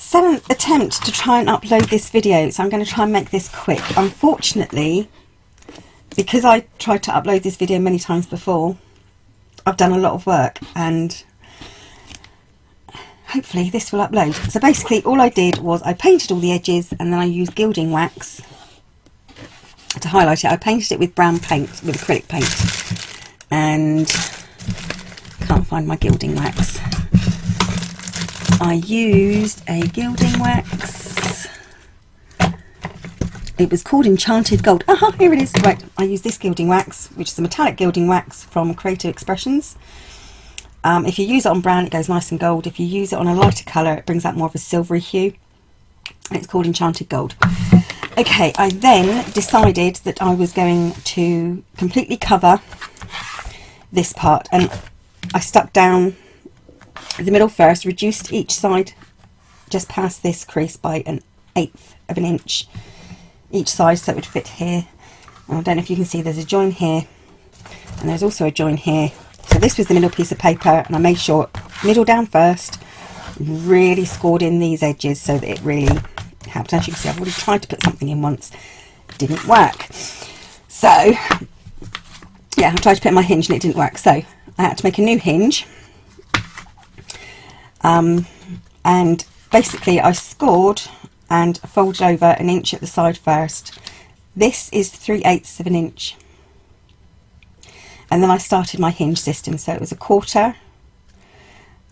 Seventh attempt to try and upload this video, so I'm going to try and make this quick. Unfortunately, because I tried to upload this video many times before, I've done a lot of work, and hopefully this will upload. So basically all I did was I painted all the edges, and then I used gilding wax to highlight it. I painted it with brown paint, with acrylic paint, and can't find my gilding wax. I used a gilding wax. It was called Enchanted Gold. Aha, here it is. Right, I used this gilding wax, which is a metallic gilding wax from Creative Expressions. If you use it on brown, it goes nice and gold. If you use it on a lighter colour, it brings out more of a silvery hue. And it's called Enchanted Gold. Okay, I then decided that I was going to completely cover this part, and I stuck down the middle first, reduced each side just past this crease by 1/8 of an inch each side, so it would fit here. And I don't know if you can see, there's a join here, and there's also a join here. So this was the middle piece of paper, and I made sure middle down first, really scored in these edges so that it really helped. As you can see, I've already tried to put something in once, it didn't work. So yeah, I tried to put in my hinge and it didn't work, so I had to make a new hinge. And basically I scored and folded over 1 inch at the side first. This is 3/8 of an inch, and then I started my hinge system. So it was 1/4,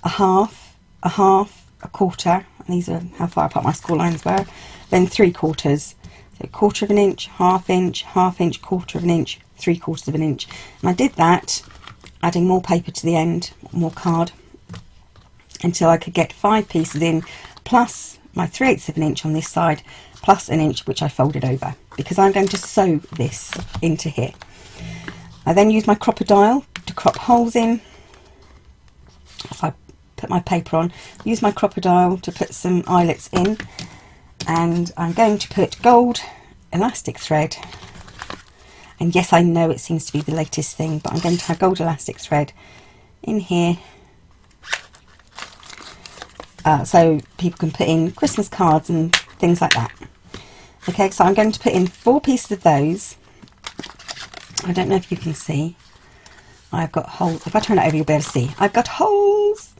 a half, a half, a quarter, and these are how far apart my score lines were, then 3/4. So 1/4 of an inch, half inch, half inch, 1/4 of an inch, 3/4 of an inch. And I did that, adding more paper to the end, more card, until I could get 5 pieces in, plus my 3/8 of an inch on this side, plus 1 inch which I folded over, because I'm going to sew this into here. I then used my crocodile to crop holes in. If I put my paper on, use my crocodile to put some eyelets in, and I'm going to put gold elastic thread. And yes, I know it seems to be the latest thing, but I'm going to have gold elastic thread in here. So people can put in Christmas cards and things like that. Okay, so I'm going to put in 4 pieces of those. I don't know if you can see. I've got holes. If I turn it over, you'll be able to see. I've got holes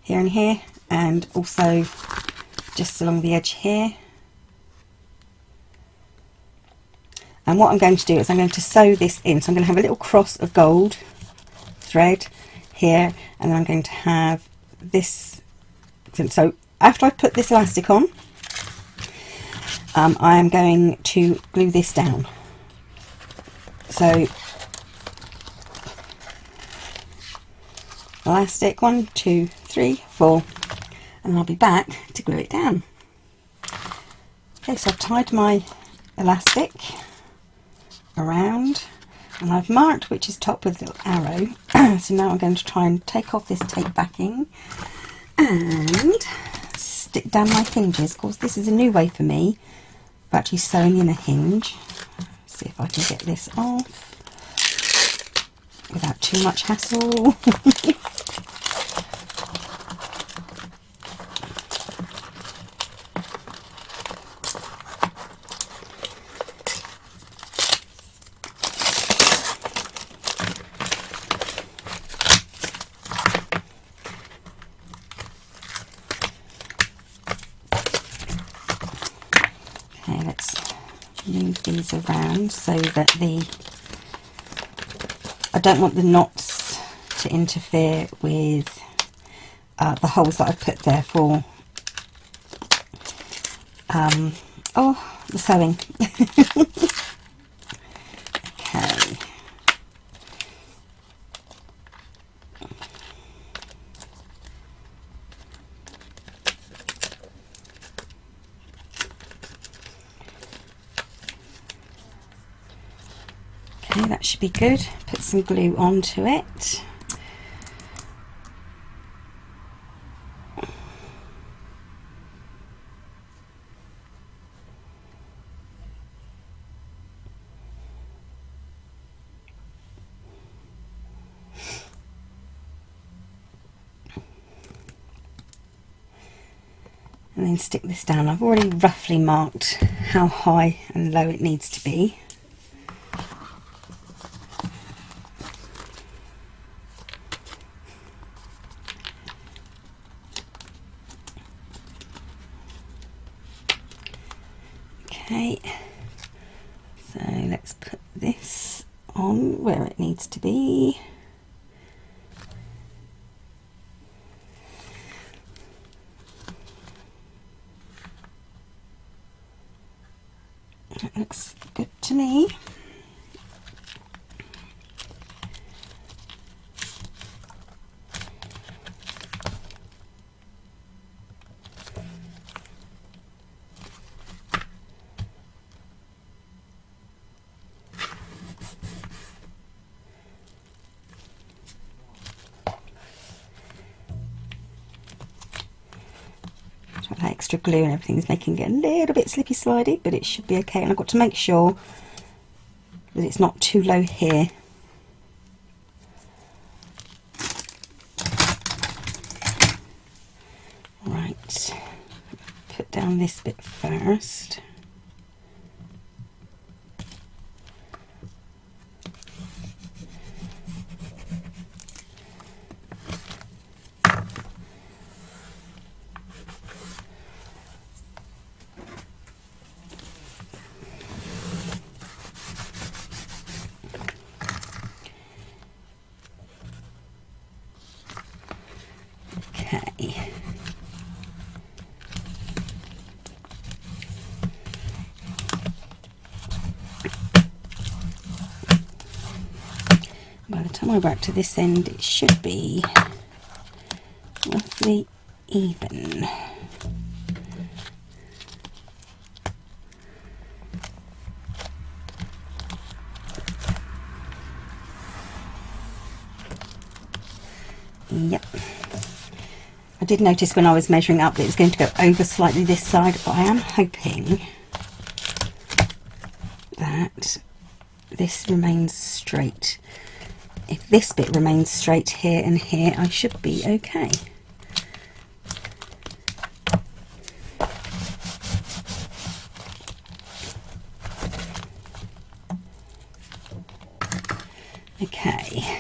here and here, and also just along the edge here. And what I'm going to do is I'm going to sew this in. So I'm going to have a little cross of gold thread here, and then I'm going to have this. So after I've put this elastic on, I am going to glue this down. So elastic, 1, 2, 3, 4, and I'll be back to glue it down. Okay, so I've tied my elastic around, and I've marked which is top with a little arrow. So now I'm going to try and take off this tape backing and stick down my hinges. Of course, this is a new way for me of actually sewing in a hinge. See if I can get this off without too much hassle. Okay, let's move these around so that I don't want the knots to interfere with the holes that I've put there for the sewing. Okay. Okay, that should be good. Put some glue onto it. and then stick this down. I've already roughly marked how high and low it needs to be. Okay, so let's put this on where it needs to be. That looks good to me. That extra glue and everything is making it a little bit slippy slidey, but it should be okay. And I've got to make sure that it's not too low here. Right, put down this bit first. Okay. By the time I work to this end, it should be roughly even. Yep. I did notice when I was measuring up that it was going to go over slightly this side, but I am hoping that this remains straight. If this bit remains straight here and here, I should be okay. Okay.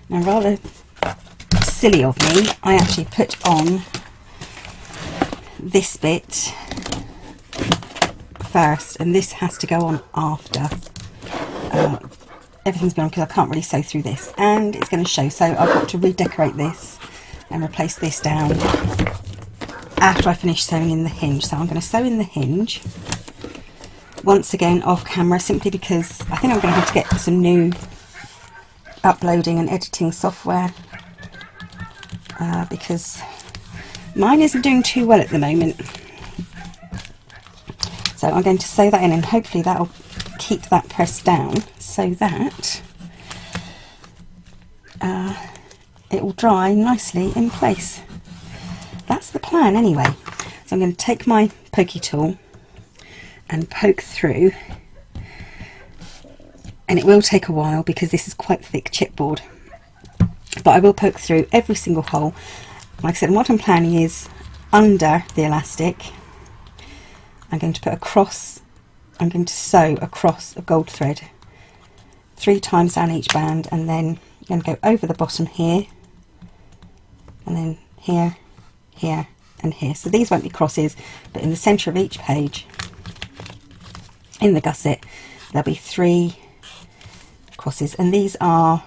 Now, rather silly of me, I actually put on this bit first, and this has to go on after. Everything's been on because I can't really sew through this, and it's going to show, so I've got to redecorate this and replace this down after I finish sewing in the hinge. So I'm going to sew in the hinge once again off camera, simply because I think I'm going to have to get some new uploading and editing software, because mine isn't doing too well at the moment. So I'm going to sew that in, and hopefully that'll keep that pressed down so that it will dry nicely in place. That's the plan anyway. So I'm going to take my pokey tool and poke through, and it will take a while because this is quite thick chipboard, but I will poke through every single hole. Like I said, what I'm planning is under the elastic I'm going to put a cross, I'm going to sew a cross of gold thread 3 times down each band, and then I'm going to go over the bottom here, and then here, here and here. So these won't be crosses, but in the centre of each page in the gusset there'll be 3 crosses, and these are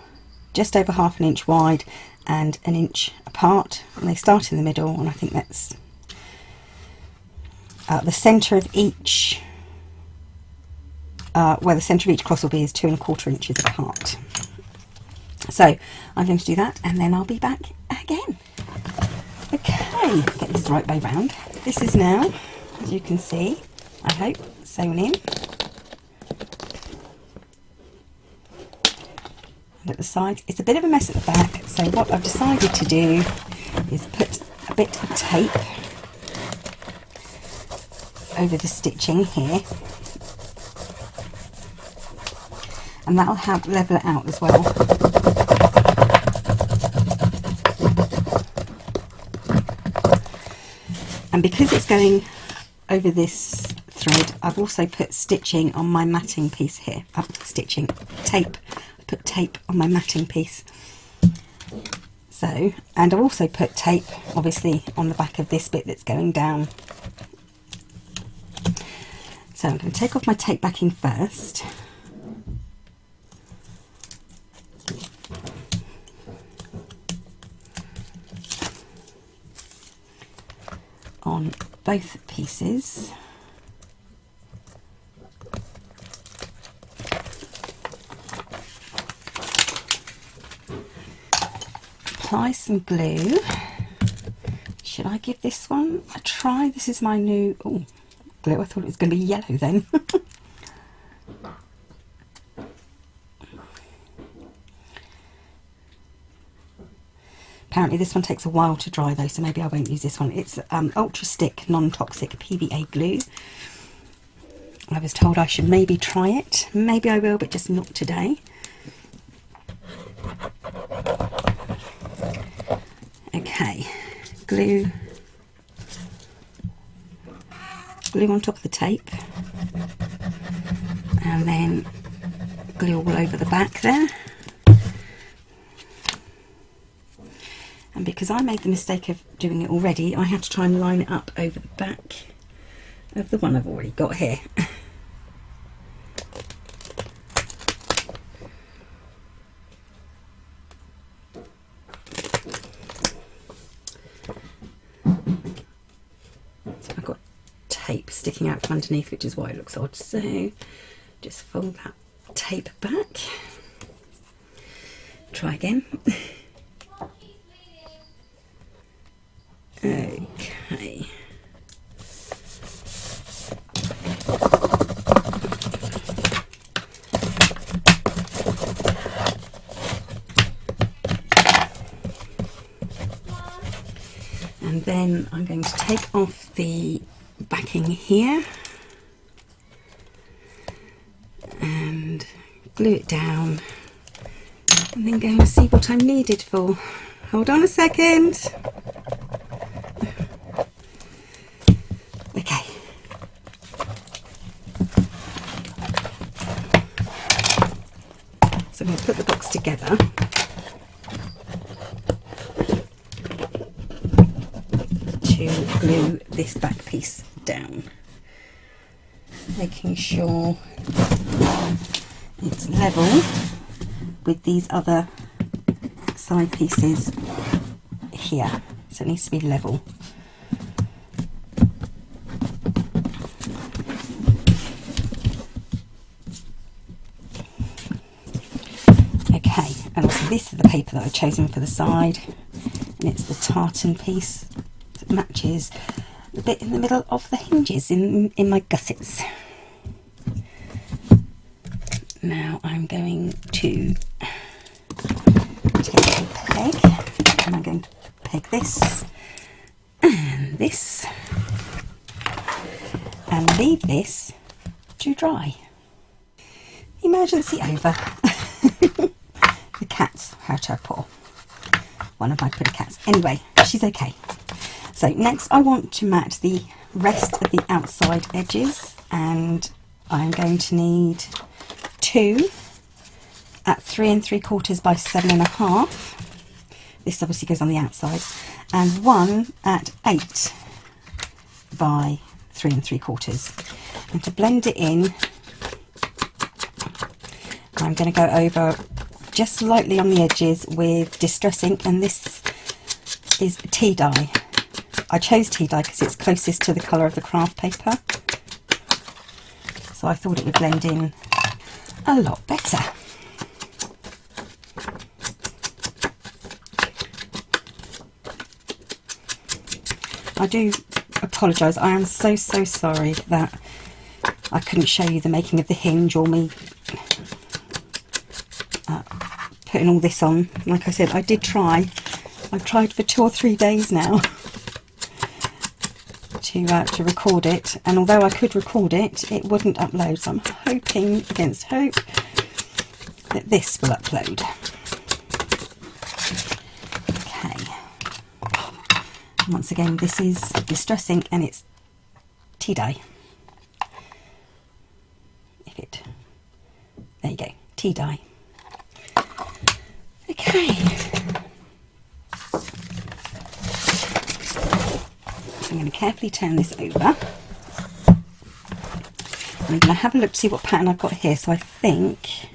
just over ½ inch wide and 1 inch apart, and they start in the middle, and I think that's the centre of each where the centre of each cross will be is 2 1/4 inches apart. So I'm going to do that, and then I'll be back again. Okay, get this the right way round. This is now, as you can see, I hope, sewn in. At the sides, it's a bit of a mess at the back, so what I've decided to do is put a bit of tape over the stitching here, and that'll help level it out as well. And because it's going over this thread, I've also put stitching on my matting piece here. Stitching, tape. I put tape on my matting piece. So, and I've also put tape, obviously, on the back of this bit that's going down. So I'm going to take off my tape backing first. On both pieces. Apply some glue. Should I give this one a try? This is my new glue. I thought it was going to be yellow then. Apparently this one takes a while to dry though, so maybe I won't use this one. It's Ultra Stick non-toxic PVA glue. I was told I should maybe try it. Maybe I will, but just not today. Okay, glue on top of the tape, and then glue all over the back there. And because I made the mistake of doing it already, I had to try and line it up over the back of the one I've already got here. So I've got tape sticking out from underneath, which is why it looks odd. So just fold that tape back. Try again. Okay. And then I'm going to take off the backing here and glue it down, and then go and see what I'm needed for. Hold on a second. Okay. So I'm going to put the box together. To glue this back piece down. Making sure it's level with these other side pieces here. So it needs to be level. Okay, and also this is the paper that I've chosen for the side, and it's the tartan piece that matches the bit in the middle of the hinges in my gussets. Now I'm going to take a peg, and I'm going to peg this and this and leave this to dry. Emergency over. The cat's hurt her paw. One of my pretty cats. Anyway, she's okay. So next I want to mat the rest of the outside edges, and I'm going to need 2 at 3 3/4 by 7.5. This obviously goes on the outside, and 1 at 8 by 3 3/4. And to blend it in, I'm going to go over just lightly on the edges with Distress ink, and this is tea dye. I chose tea dye because it's closest to the colour of the craft paper, so I thought it would blend in a lot better. I do apologise, I am so sorry that I couldn't show you the making of the hinge, or me putting all this on. Like I said, I did try. I've tried for 2 or 3 days now to record it, and although I could record it, it wouldn't upload, so I'm hoping against hope that this will upload. Okay, once again, this is Distress Ink and it's tea dye. There you go, tea dye. Okay, I'm going to carefully turn this over. I'm going to have a look to see what pattern I've got here. So I think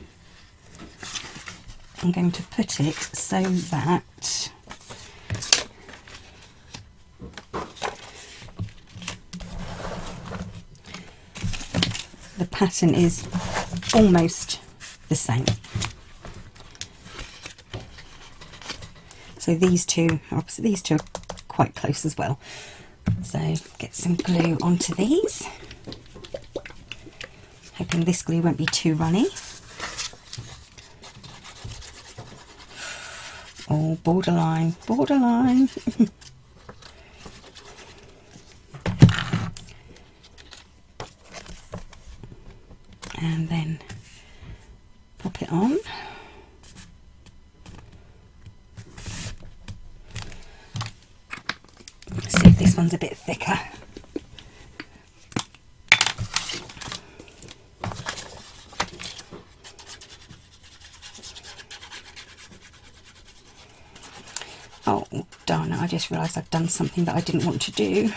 I'm going to put it so that the pattern is almost the same. So these two are opposite. These two are quite close as well. So get some glue onto these. Hoping this glue won't be too runny. Oh, borderline, borderline. And then pop it on. Let's see if this one's a bit thicker. Oh, darn it, I just realised I've done something that I didn't want to do.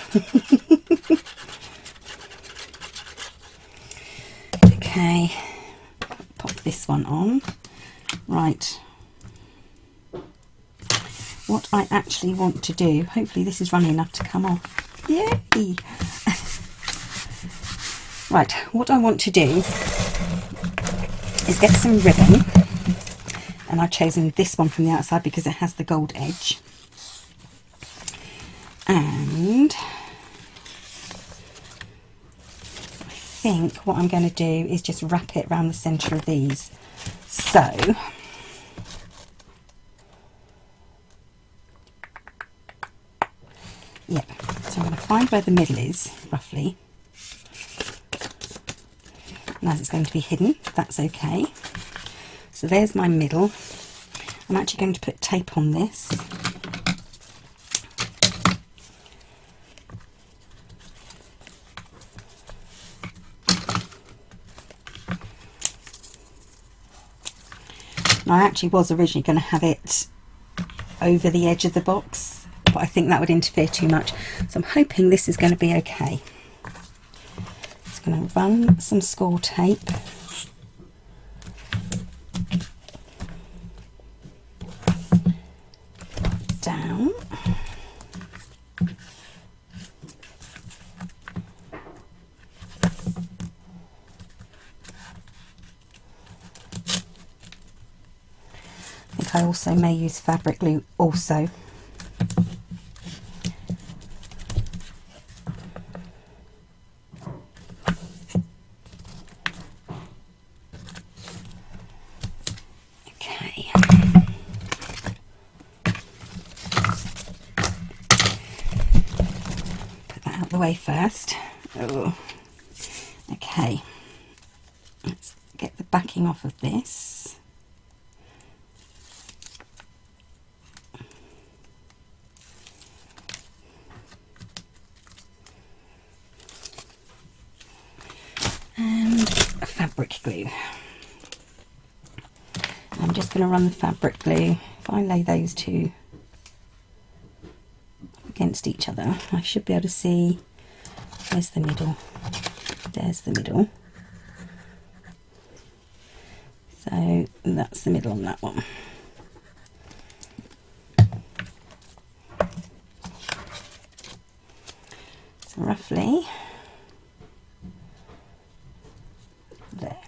Okay, pop this one on. Right. What I actually want to do, hopefully this is running enough to come off. Yay! Right, what I want to do is get some ribbon, and I've chosen this one from the outside because it has the gold edge. And I think what I'm going to do is just wrap it around the centre of these. So yeah, so I'm going to find where the middle is, roughly. And as it's going to be hidden, that's okay. So there's my middle. I'm actually going to put tape on this. I actually was originally going to have it over the edge of the box, but I think that would interfere too much. So I'm hoping this is going to be okay. Just going to run some score tape down. I also may use fabric glue also. Okay. Put that out of the way first. Oh. Okay. Let's get the backing off of this. And a fabric glue. I'm just going to run the fabric glue. If I lay those two against each other, I should be able to see. Where's the middle? There's the middle. So that's the middle on that one. So roughly there.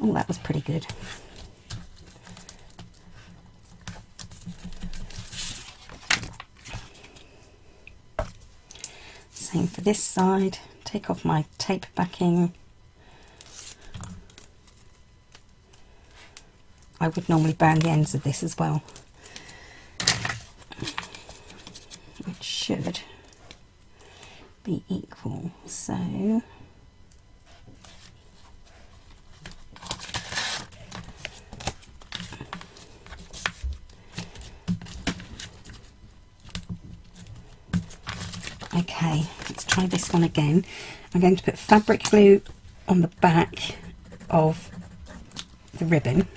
Oh, that was pretty good. Same for this side. Take off my tape backing. I would normally burn the ends of this as well. should be equal. So okay, let's try this one again. I'm going to put fabric glue on the back of the ribbon.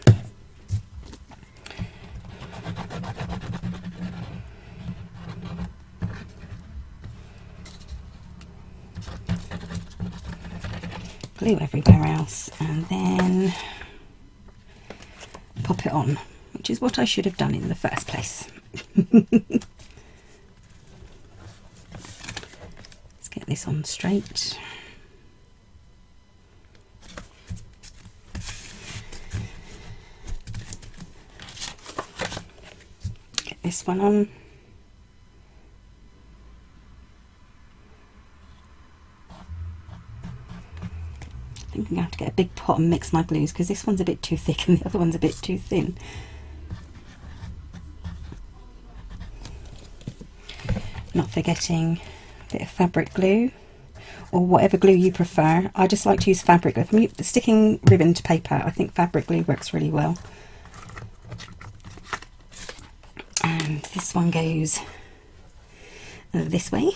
Glue everywhere else, and then pop it on, which is what I should have done in the first place. Let's get this on straight. Get this one on. I think I'm going to have to get a big pot and mix my glues because this one's a bit too thick and the other one's a bit too thin. Not forgetting a bit of fabric glue or whatever glue you prefer. I just like to use fabric glue. For sticking ribbon to paper, I think fabric glue works really well. And this one goes this way.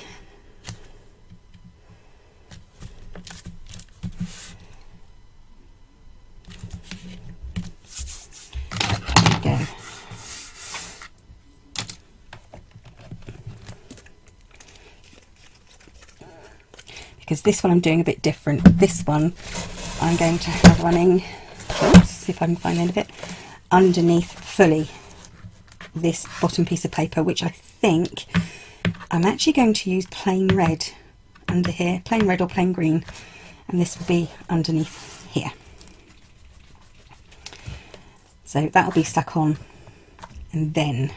Because this one I'm doing a bit different. This one I'm going to have running, oops, if I can find the end of it, underneath fully this bottom piece of paper, which I think I'm actually going to use plain red under here, plain red or plain green, and this will be underneath here. So that'll be stuck on, and then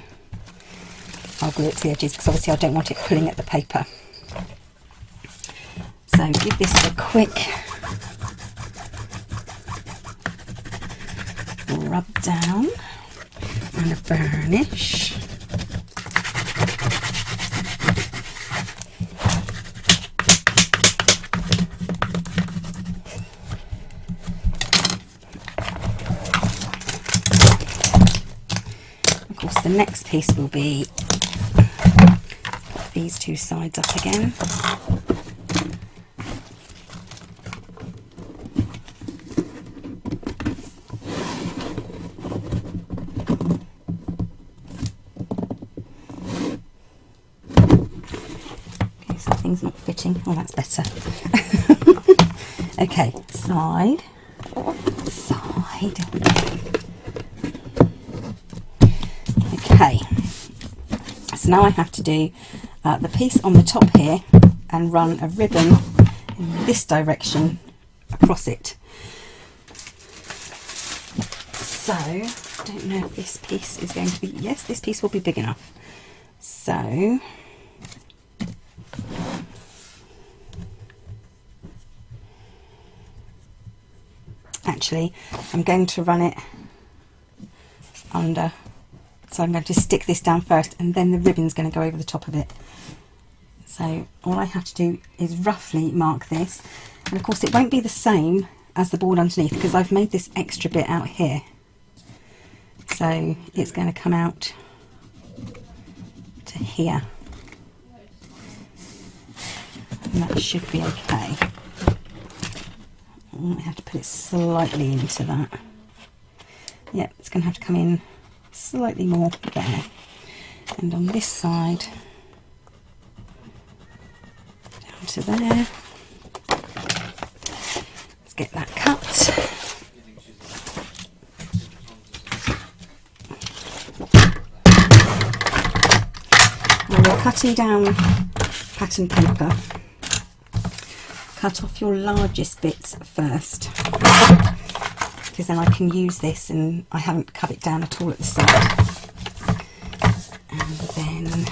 I'll glue it to the edges because obviously I don't want it pulling at the paper. So give this a quick rub down and a burnish. Of course, the next piece will be put these two sides up again. Things not fitting. Oh, that's better. Okay, side. Okay, so now I have to do the piece on the top here and run a ribbon in this direction across it. So I don't know if this piece is going to be, yes, this piece will be big enough. So actually I'm going to run it under, so I'm going to stick this down first and then the ribbon's going to go over the top of it. So all I have to do is roughly mark this, and of course it won't be the same as the board underneath because I've made this extra bit out here, so it's going to come out to here, and that should be okay. I might have to put it slightly into that. Yep, it's going to have to come in slightly more there. And on this side, down to there. Let's get that cut. When you're cutting down pattern paper, cut off your largest bits first, because then I can use this and I haven't cut it down at all at the side. And then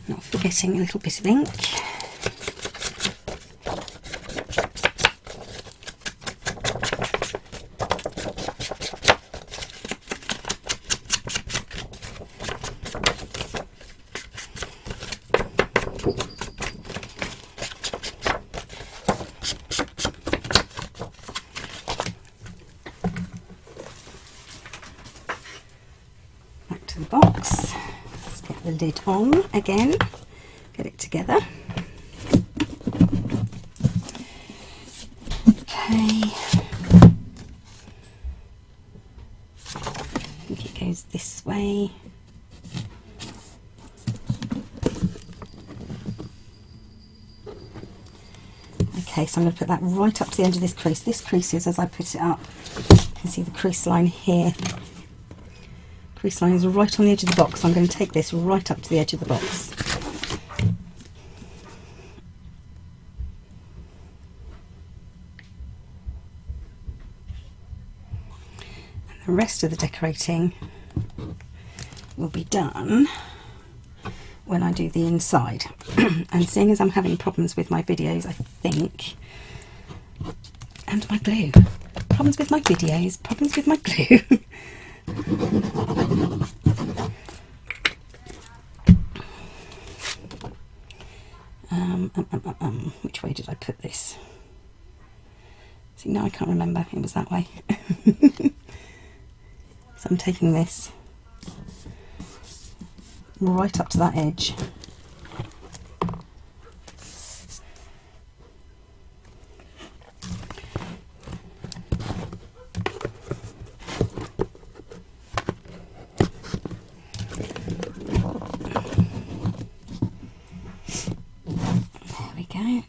not forgetting a little bit of ink. the lid on again, get it together. Okay, I think it goes this way. Okay, so I'm going to put that right up to the end of this crease. This crease is, as I put it up, you can see the crease line here. Crease line is right on the edge of the box, so I'm going to take this right up to the edge of the box. And the rest of the decorating will be done when I do the inside. And seeing as I'm having problems with my videos, I think, and my glue, problems with my videos, problems with my glue. Which way did I put this? See, now I can't remember. It was that way. So I'm taking this right up to that edge. There we go.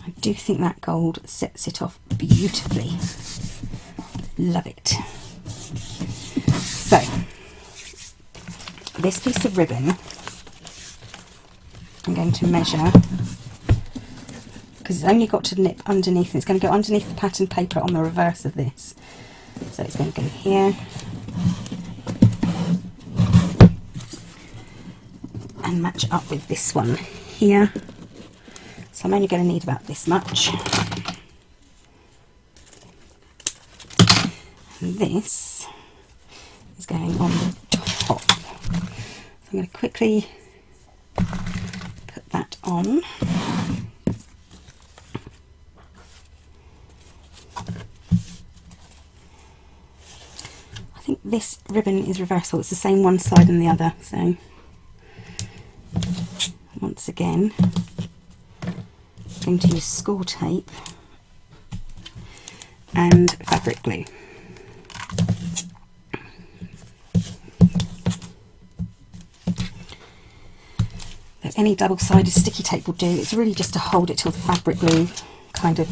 I do think that gold sets it off beautifully. Love it. So, this piece of ribbon, I'm going to measure, because it's only got to nip underneath, and it's going to go underneath the pattern paper on the reverse of this. So it's going to go here and match up with this one here. So I'm only going to need about this much. And this is going on the top. So I'm going to quickly put that on. I think this ribbon is reversible. It's the same one side and the other. So once again, I'm going to use score tape and fabric glue. Any double-sided sticky tape will do. It's really just to hold it till the fabric glue kind of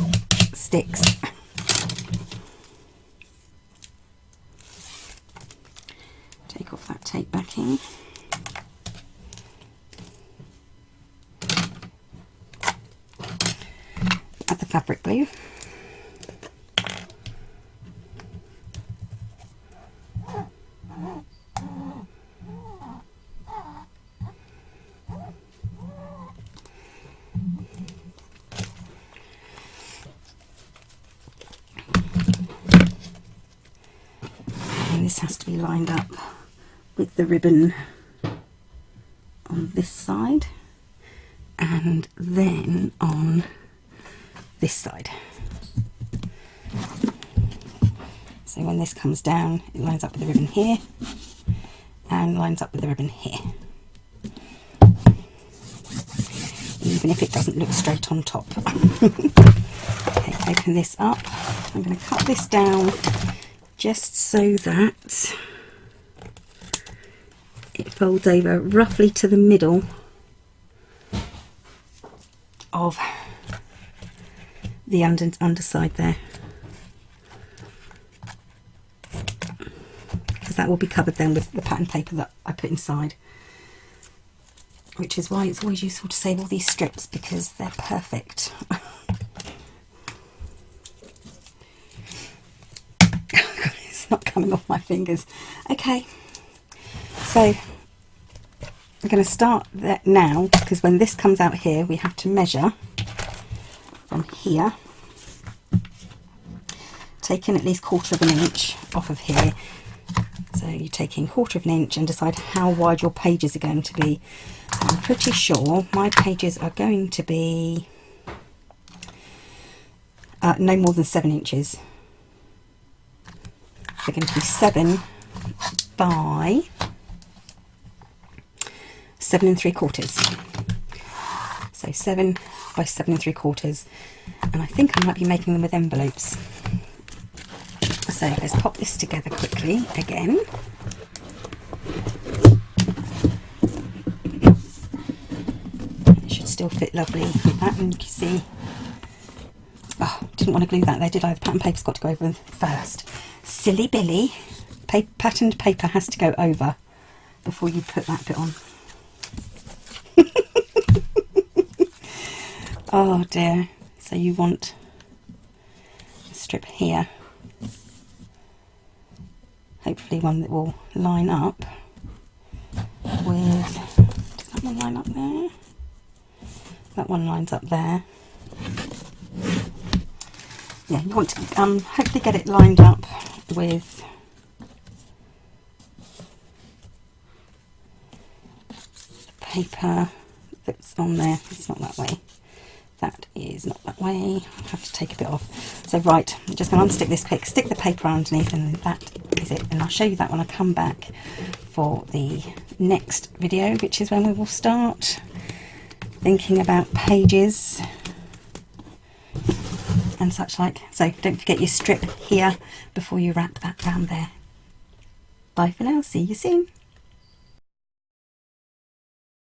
sticks. Take off that tape backing. Add the fabric glue. This has to be lined up with the ribbon on this side and then on this side. So when this comes down, it lines up with the ribbon here and lines up with the ribbon here, even if it doesn't look straight on top. Okay, open this up. I'm going to cut this down just so that it folds over roughly to the middle of the underside there, because that will be covered then with the pattern paper that I put inside, which is why it's always useful to save all these strips, because they're perfect. Not coming off my fingers. Okay, so I'm going to start that now, because when this comes out here we have to measure from here, taking at least 1/4 of an inch off of here. So you're taking 1/4 of an inch and decide how wide your pages are going to be. I'm pretty sure my pages are going to be no more than 7 inches. They're going to be 7 by 7 3/4. So 7 by 7 3/4, and I think I might be making them with envelopes. So let's pop this together quickly again. It should still fit lovely like that, and you can see, oh, didn't want to glue that there, did I? The pattern paper's got to go over first. Silly Billy. Patterned paper has to go over before you put that bit on. Oh dear. So you want a strip here, hopefully one that will line up with, does that one line up there? That one lines up there. Yeah, you want to hopefully get it lined up with the paper that's on there. It's not that way. That is not that way. I'll have to take a bit off. So right, I'm just going to unstick this quick, stick the paper underneath, and that is it. And I'll show you that when I come back for the next video, which is when we will start thinking about pages and such like. So don't forget your strip here before you wrap that round there. Bye for now, see you soon.